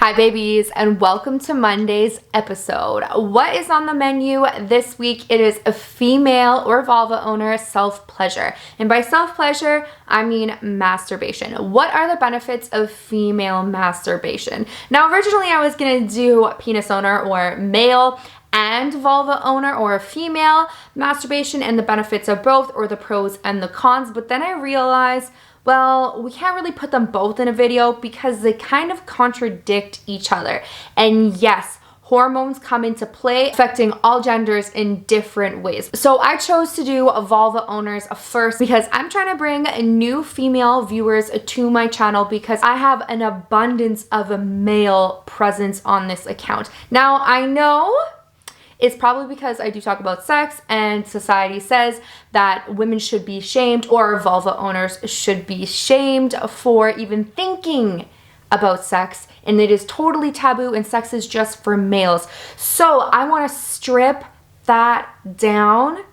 Hi babies, and welcome to Monday's episode. What is on the menu this week? It is a female or vulva owner self-pleasure. And by self-pleasure, I mean masturbation. What are the benefits of female masturbation? Now, originally I was gonna do penis owner or male and vulva owner or female masturbation and the benefits of both, or the pros and the cons, but then I realized, well, we can't really put them both in a video because they kind of contradict each other. And yes, hormones come into play, affecting all genders in different ways. So I chose to do vulva owners first because I'm trying to bring new female viewers to my channel because I have an abundance of a male presence on this account. Now, I know it's probably because I do talk about sex and society says that women should be shamed, or vulva owners should be shamed for even thinking about sex, and it is totally taboo and sex is just for males. So I want to strip that down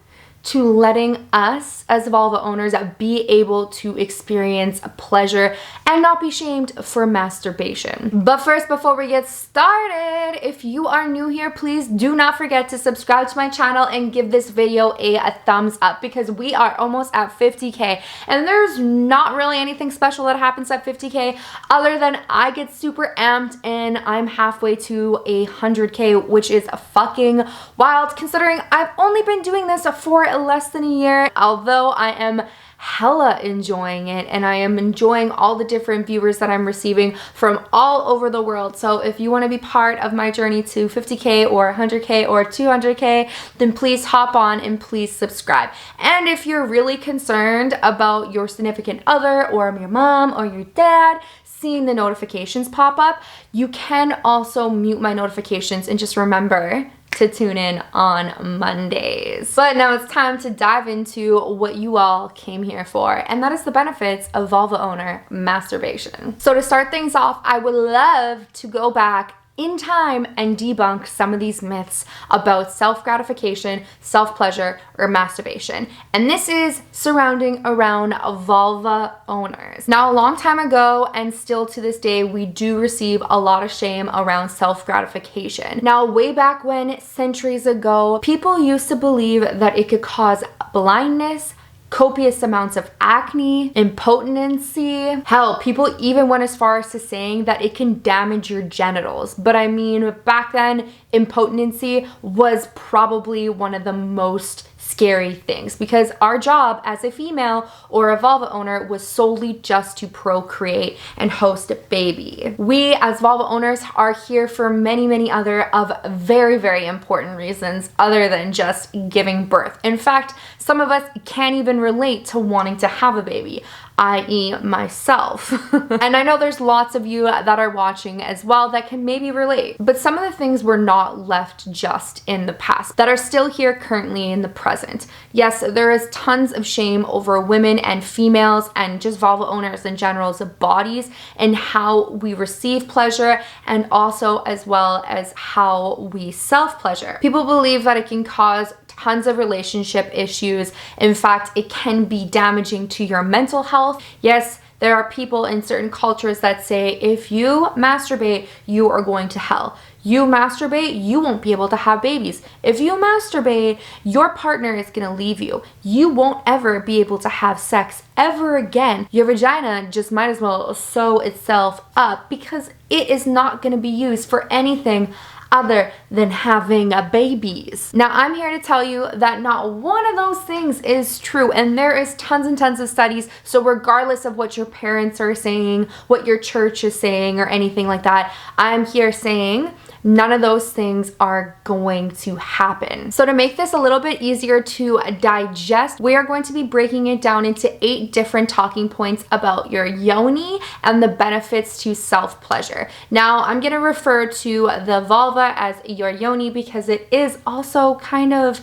to letting us as vulva owners be able to experience pleasure and not be shamed for masturbation. But first, before we get started, if you are new here, please do not forget to subscribe to my channel and give this video a thumbs up because we are almost at 50K and there's not really anything special that happens at 50K other than I get super amped and I'm halfway to 100K, which is fucking wild considering I've only been doing this for less than a year, although I am hella enjoying it and I am enjoying all the different viewers that I'm receiving from all over the world. So if you want to be part of my journey to 50K or 100K or 200K, then please hop on and please subscribe. And if you're really concerned about your significant other or your mom or your dad seeing the notifications pop up, you can also mute my notifications and just remember to tune in on Mondays. But now it's time to dive into what you all came here for, and that is the benefits of vulva owner masturbation. So to start things off, I would love to go back in time and debunk some of these myths about self-gratification, self-pleasure, or masturbation. And this is surrounding around vulva owners. Now, a long time ago, and still to this day, we do receive a lot of shame around self-gratification. Now, way back when, centuries ago, people used to believe that it could cause blindness, copious amounts of acne, impotency. Hell, people even went as far as to saying that it can damage your genitals. But I mean, back then, impotency was probably one of the most scary things because our job as a female or a vulva owner was solely just to procreate and host a baby. We as vulva owners are here for many other of very, very important reasons other than just giving birth. In fact, some of us can't even relate to wanting to have a baby, i.e. myself. And I know there's lots of you that are watching as well that can maybe relate, but some of the things were not left just in the past that are still here currently in the present. Yes, there is tons of shame over women and females and just vulva owners in general's bodies and how we receive pleasure, and also as well as how we self-pleasure. People believe that it can cause tons of relationship issues. In fact, it can be damaging to your mental health. Yes, there are people in certain cultures that say if you masturbate, you are going to hell. You masturbate, you won't be able to have babies. If you masturbate, your partner is gonna leave you. You won't ever be able to have sex ever again. Your vagina just might as well sew itself up because it is not gonna be used for anything other than having babies. Now, I'm here to tell you that not one of those things is true, and there is tons and tons of studies. So regardless of what your parents are saying, what your church is saying, or anything like that, I'm here saying none of those things are going to happen. So to make this a little bit easier to digest, we are going to be breaking it down into 8 different talking points about your yoni and the benefits to self-pleasure. Now, I'm gonna refer to the vulva as your yoni because it is also kind of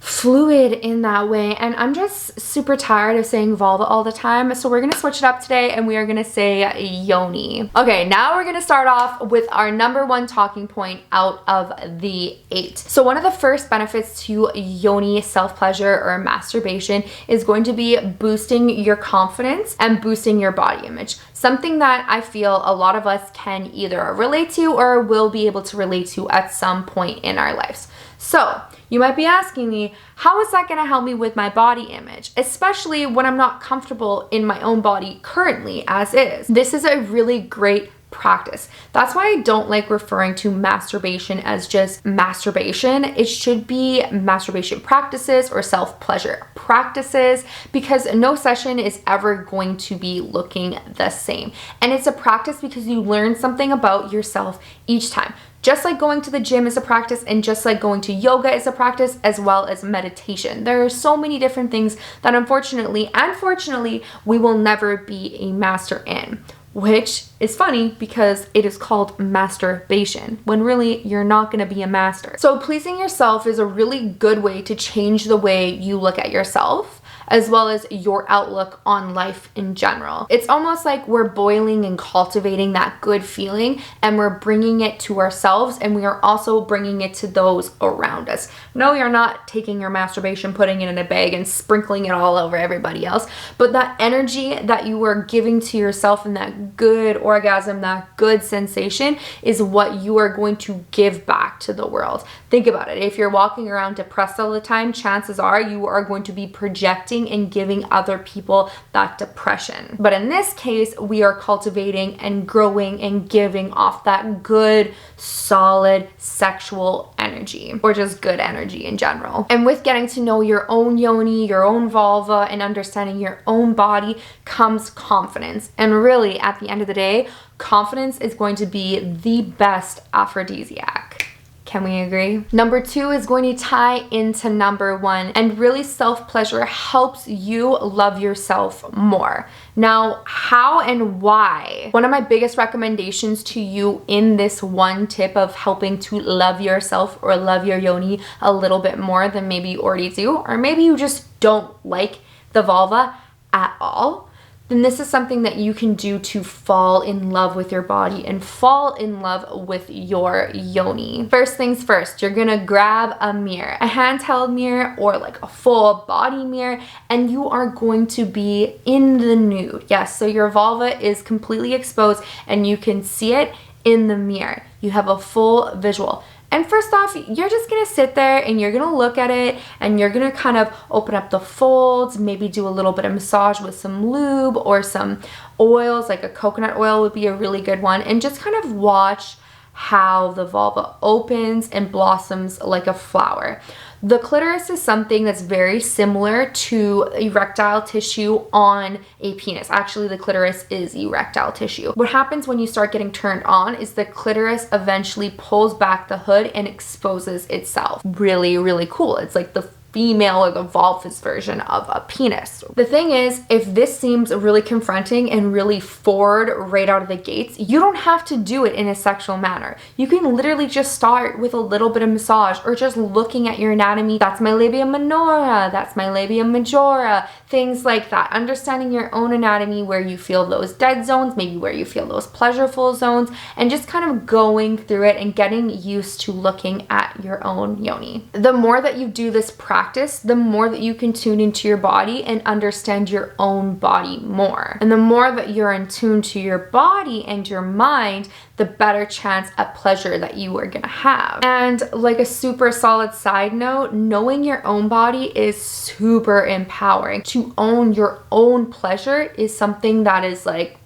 fluid in that way. And I'm just super tired of saying vulva all the time. So we're gonna switch it up today and we are gonna say yoni. Okay, now we're gonna start off with our number one talking point out of the 8. So one of the first benefits to yoni self-pleasure or masturbation is going to be boosting your confidence and boosting your body image. Something that I feel a lot of us can either relate to or will be able to relate to at some point in our lives. So you might be asking me, how is that going to help me with my body image, especially when I'm not comfortable in my own body currently as is? This is a really great practice. That's why I don't like referring to masturbation as just masturbation. It should be masturbation practices or self-pleasure practices, because no session is ever going to be looking the same. And it's a practice because you learn something about yourself each time. Just like going to the gym is a practice, and just like going to yoga is a practice, as well as meditation. There are so many different things that unfortunately and fortunately we will never be a master in. Which is funny because it is called masturbation, when really you're not going to be a master. So pleasing yourself is a really good way to change the way you look at yourself, as well as your outlook on life in general. It's almost like we're boiling and cultivating that good feeling, and we're bringing it to ourselves, and we are also bringing it to those around us. No, you're not taking your masturbation, putting it in a bag and sprinkling it all over everybody else, but that energy that you are giving to yourself and that good orgasm, that good sensation is what you are going to give back to the world. Think about it. If you're walking around depressed all the time, chances are you are going to be projecting and giving other people that depression. But in this case, we are cultivating and growing and giving off that good, solid sexual energy, or just good energy in general. And with getting to know your own yoni, your own vulva, and understanding your own body comes confidence. And really, at the end of the day, confidence is going to be the best aphrodisiac. Can we agree? Number 2 is going to tie into number 1, and really self-pleasure helps you love yourself more. Now, how and why? One of my biggest recommendations to you in this one tip of helping to love yourself or love your yoni a little bit more than maybe you already do, or maybe you just don't like the vulva at all, then this is something that you can do to fall in love with your body and fall in love with your yoni. First things first, you're gonna grab a mirror, a handheld mirror or like a full body mirror, and you are going to be in the nude. Yes, so your vulva is completely exposed and you can see it in the mirror. You have a full visual. And first off, you're just gonna sit there and you're gonna look at it, and you're gonna kind of open up the folds, maybe do a little bit of massage with some lube or some oils, like a coconut oil would be a really good one, and just kind of watch how the vulva opens and blossoms like a flower. The clitoris is something that's very similar to erectile tissue on a penis. Actually, the clitoris is erectile tissue. What happens when you start getting turned on is the clitoris eventually pulls back the hood and exposes itself. Really, really cool. It's like the female or the vulvas version of a penis. The thing is, if this seems really confronting and really forward right out of the gates, you don't have to do it in a sexual manner. You can literally just start with a little bit of massage or just looking at your anatomy. That's my labia minora, that's my labia majora, things like that. Understanding your own anatomy, where you feel those dead zones, maybe where you feel those pleasureful zones, and just kind of going through it and getting used to looking at your own yoni. The more that you do this practice, the more that you can tune into your body and understand your own body more. And the more that you're in tune to your body and your mind, the better chance at pleasure that you are gonna have. And like a super solid side note, knowing your own body is super empowering. To own your own pleasure is something that is like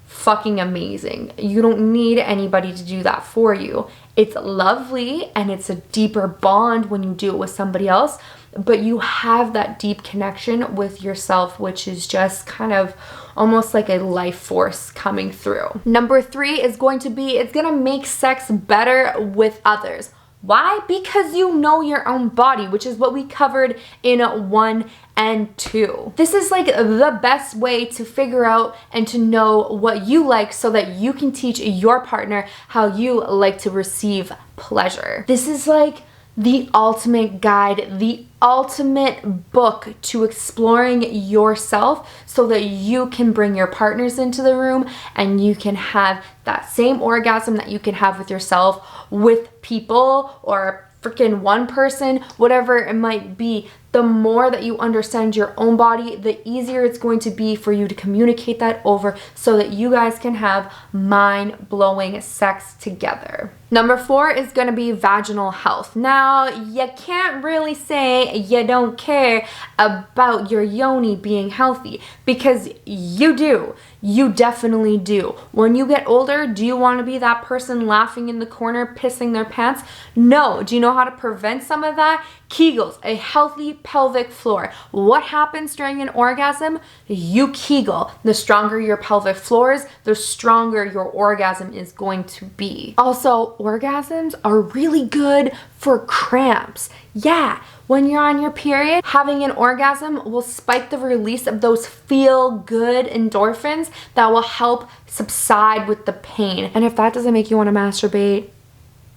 fucking amazing. You don't need anybody to do that for you. It's lovely and it's a deeper bond when you do it with somebody else, but you have that deep connection with yourself, which is just kind of almost like a life force coming through. Number 3 is going to be, it's gonna make sex better with others. Why? Because you know your own body, which is what we covered in 1 and 2. This is like the best way to figure out and to know what you like so that you can teach your partner how you like to receive pleasure. This is like the ultimate guide, the ultimate book to exploring yourself so that you can bring your partners into the room and you can have that same orgasm that you can have with yourself with people or freaking one person, whatever it might be. The more that you understand your own body, the easier it's going to be for you to communicate that over so that you guys can have mind-blowing sex together. Number 4 is going to be vaginal health. Now, you can't really say you don't care about your yoni being healthy because you do. You definitely do. When you get older, do you want to be that person laughing in the corner, pissing their pants? No. Do you know how to prevent some of that? Kegels, a healthy pelvic floor. What happens during an orgasm? You Kegel. The stronger your pelvic floor is, the stronger your orgasm is going to be. Also, orgasms are really good for cramps. Yeah, when you're on your period, having an orgasm will spike the release of those feel-good endorphins that will help subside with the pain. And if that doesn't make you want to masturbate,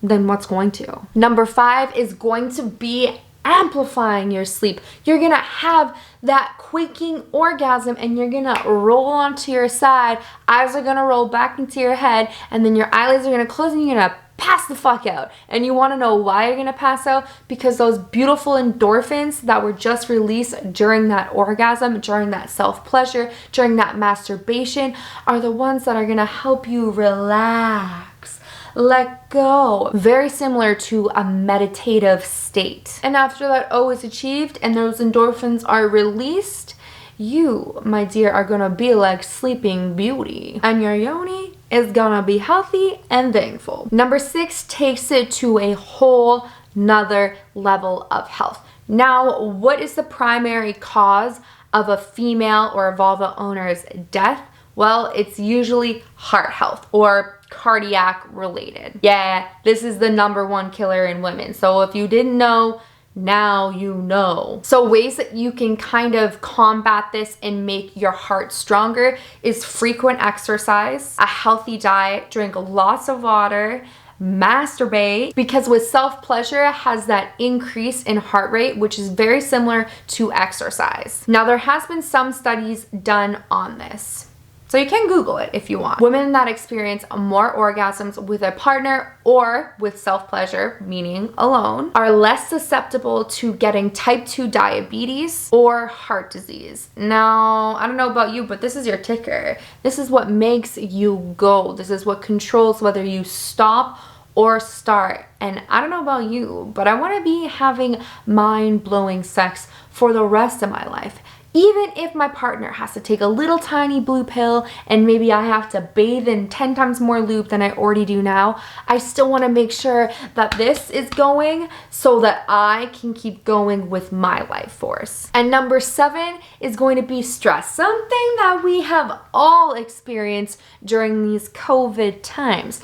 then what's going to? Number 5 is going to be amplifying your sleep. You're gonna have that quaking orgasm and you're gonna roll onto your side, eyes are gonna roll back into your head, and then your eyelids are gonna close and you're gonna pass the fuck out. And you wanna know why you're gonna pass out? Because those beautiful endorphins that were just released during that orgasm, during that self-pleasure, during that masturbation are the ones that are gonna help you relax. Let go. Very similar to a meditative state. And after that O is achieved and those endorphins are released, you, my dear, are gonna be like Sleeping Beauty. And your yoni is gonna be healthy and thankful. Number 6 takes it to a whole nother level of health. Now, what is the primary cause of a female or a vulva owner's death? Well, it's usually heart health or cardiac related. Yeah, this is the number 1 killer in women. So if you didn't know, now you know. So ways that you can kind of combat this and make your heart stronger is frequent exercise, a healthy diet, drink lots of water, masturbate, because with self-pleasure it has that increase in heart rate, which is very similar to exercise. Now, there has been some studies done on this, so you can Google it if you want. Women that experience more orgasms with a partner or with self-pleasure, meaning alone, are less susceptible to getting type 2 diabetes or heart disease. Now, I don't know about you, but this is your ticker. This is what makes you go. This is what controls whether you stop or start. And I don't know about you, but I want to be having mind-blowing sex for the rest of my life. Even if my partner has to take a little tiny blue pill and maybe I have to bathe in 10 times more lube than I already do now, I still want to make sure that this is going so that I can keep going with my life force. And number 7 is going to be stress, something that we have all experienced during these COVID times.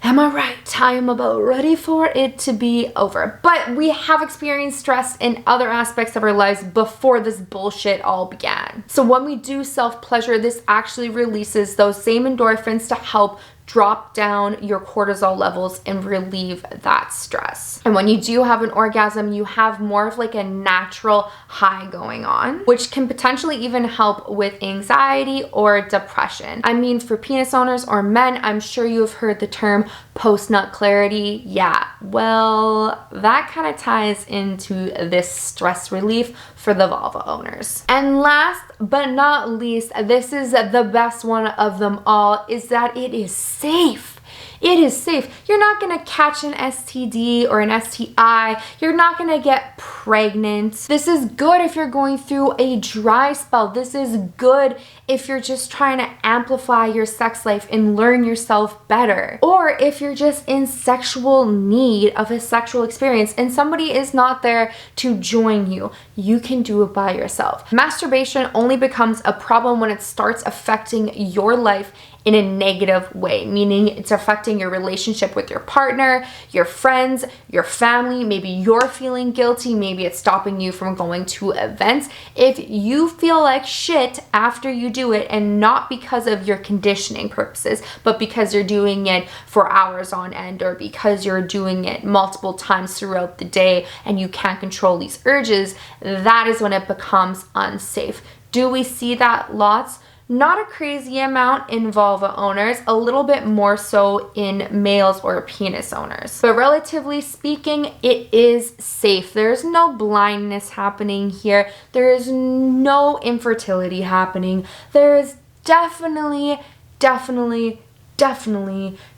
Am I right? I am about ready for it to be over. But we have experienced stress in other aspects of our lives before this bullshit all began. So when we do self-pleasure, this actually releases those same endorphins to help drop down your cortisol levels and relieve that stress. And when you do have an orgasm, you have more of like a natural high going on, which can potentially even help with anxiety or depression. I mean, for penis owners or men, I'm sure you've heard the term post-nut clarity. Yeah, well, that kind of ties into this stress relief for the vulva owners. And last but not least, this is the best one of them all, is that it is safe. It is safe. You're not gonna catch an STD or an STI. You're not gonna get pregnant. This is good if you're going through a dry spell. This is good if you're just trying to amplify your sex life and learn yourself better. Or if you're just in sexual need of a sexual experience and somebody is not there to join you, you can do it by yourself. Masturbation only becomes a problem when it starts affecting your life in a negative way, meaning it's affecting your relationship with your partner, your friends, your family. Maybe you're feeling guilty. Maybe it's stopping you from going to events. If you feel like shit after you do it, and not because of your conditioning purposes, but because you're doing it for hours on end, or because you're doing it multiple times throughout the day and you can't control these urges, that is when it becomes unsafe. Do we see that lots? Not a crazy amount in vulva owners, a little bit more so in males or penis owners. But relatively speaking, it is safe. There's no blindness happening here. There is no infertility happening. There is definitely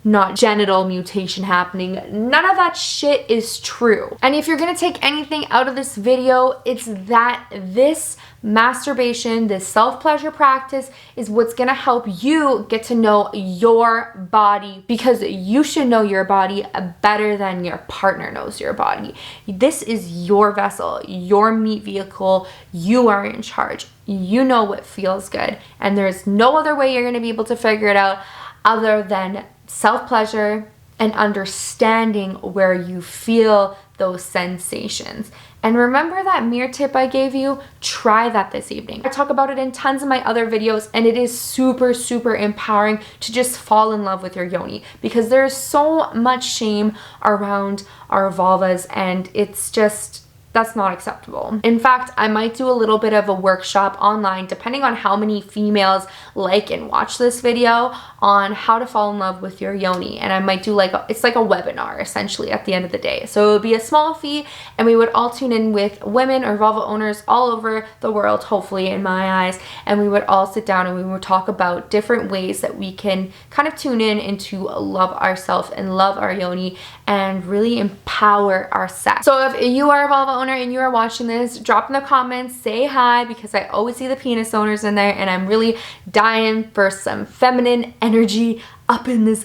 not genital mutation happening. None of that shit is true. And if you're gonna take anything out of this video, it's that this masturbation, this self-pleasure practice is what's gonna help you get to know your body, because you should know your body better than your partner knows your body. This is your vessel, your meat vehicle. You are in charge. You know what feels good, and there's no other way you're gonna be able to figure it out other than self-pleasure and understanding where you feel those sensations. And remember that mirror tip I gave you? Try that this evening. I talk about it in tons of my other videos, and it is super empowering to just fall in love with your yoni, because there's so much shame around our vulvas, and it's just, that's not acceptable. In fact, I might do a little bit of a workshop online, depending on how many females like and watch this video, on how to fall in love with your yoni. And I might do it's like a webinar essentially at the end of the day. So it would be a small fee, and we would all tune in with women or vulva owners all over the world, hopefully in my eyes. And we would all sit down and we would talk about different ways that we can kind of tune in into love ourselves and love our yoni and really empower our sex. So if you are a vulva owner and you are watching this, drop in the comments, say hi, because I always see the penis owners in there, and I'm really dying for some feminine energy up in this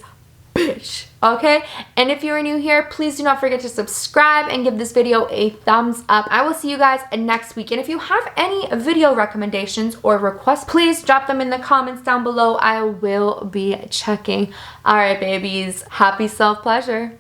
bitch, okay? And if you are new here, please do not forget to subscribe and give this video a thumbs up. I will see you guys next week. And if you have any video recommendations or requests, please drop them in the comments down below. I will be checking. All right, babies, happy self-pleasure.